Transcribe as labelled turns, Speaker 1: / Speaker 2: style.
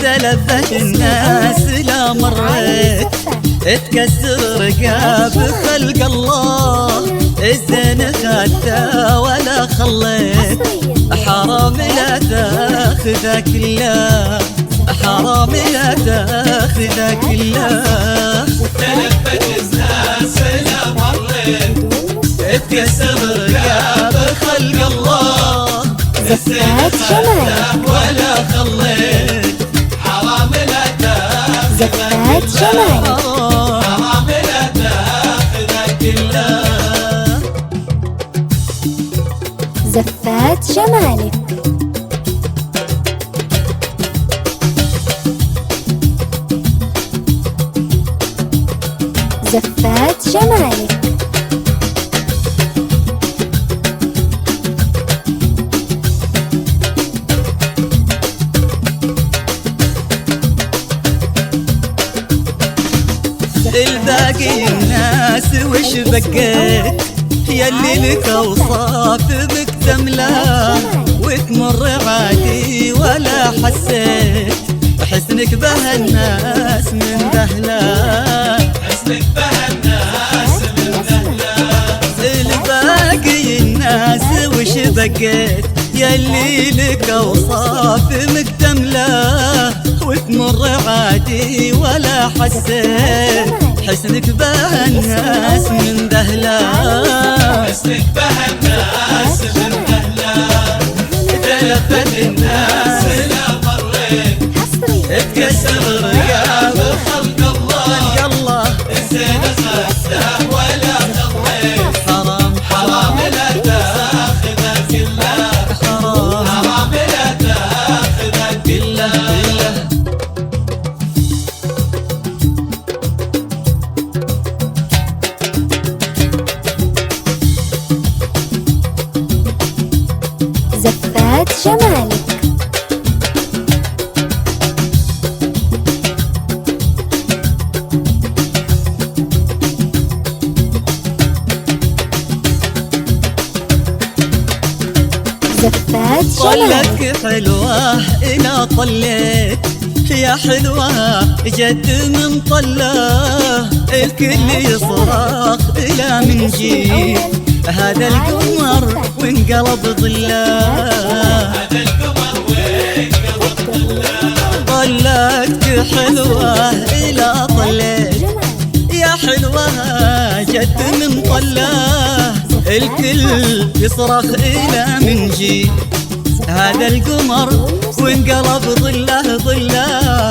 Speaker 1: تلفت الناس لا مريت تكسر رقاب خلق الله، الزين خدته ولا خليت، حرام لا تاخذه كله، حرام لا تاخذه كله.
Speaker 2: تلفت الناس لا مريت
Speaker 1: تكسر رقاب خلق الله،
Speaker 3: زفات جمالك
Speaker 1: ولا خليت،
Speaker 2: حرام لا تاخذه
Speaker 3: زفات جمالك
Speaker 2: حرام لا تاخذه كله.
Speaker 3: زفات جمالك زفات جمالك
Speaker 1: الباقي الناس وش بقيت، يلي لك اوصاف مكتمله، وتمر عادي ولا حسيت، حسنك به الناس من دهله،
Speaker 2: حسنك به الناس من دهله.
Speaker 1: الباقي الناس وش بقيت، يلي لك اوصاف مكتمله، وتمر عادي ولا حسيت، حسنك به الناس من دهله،
Speaker 2: حسنك به الناس من دهله.
Speaker 1: تلفت الناس
Speaker 2: لا مريت
Speaker 1: تكسر رقاب
Speaker 2: خلق الله،
Speaker 1: الله،
Speaker 2: الزين خدته ولا خليت،
Speaker 1: حرام
Speaker 2: حرام لا تاخذه كله،
Speaker 1: حرام
Speaker 2: حرام لا تاخذه كله.
Speaker 3: زفات جمالك زفات جمالك
Speaker 1: طلك حلوة إلى طليت، يا حلوة جد من طله، الكل يصرخ إلى من جيت، هذا القمر وانقلب ظله،
Speaker 2: هذا القمر وانقلب ظله.
Speaker 1: طلك حلوة إلى طليت، يا حلوة جد من طله، الكل يصرخ إلى من جيت، هذا القمر وانقلب ظله ظله،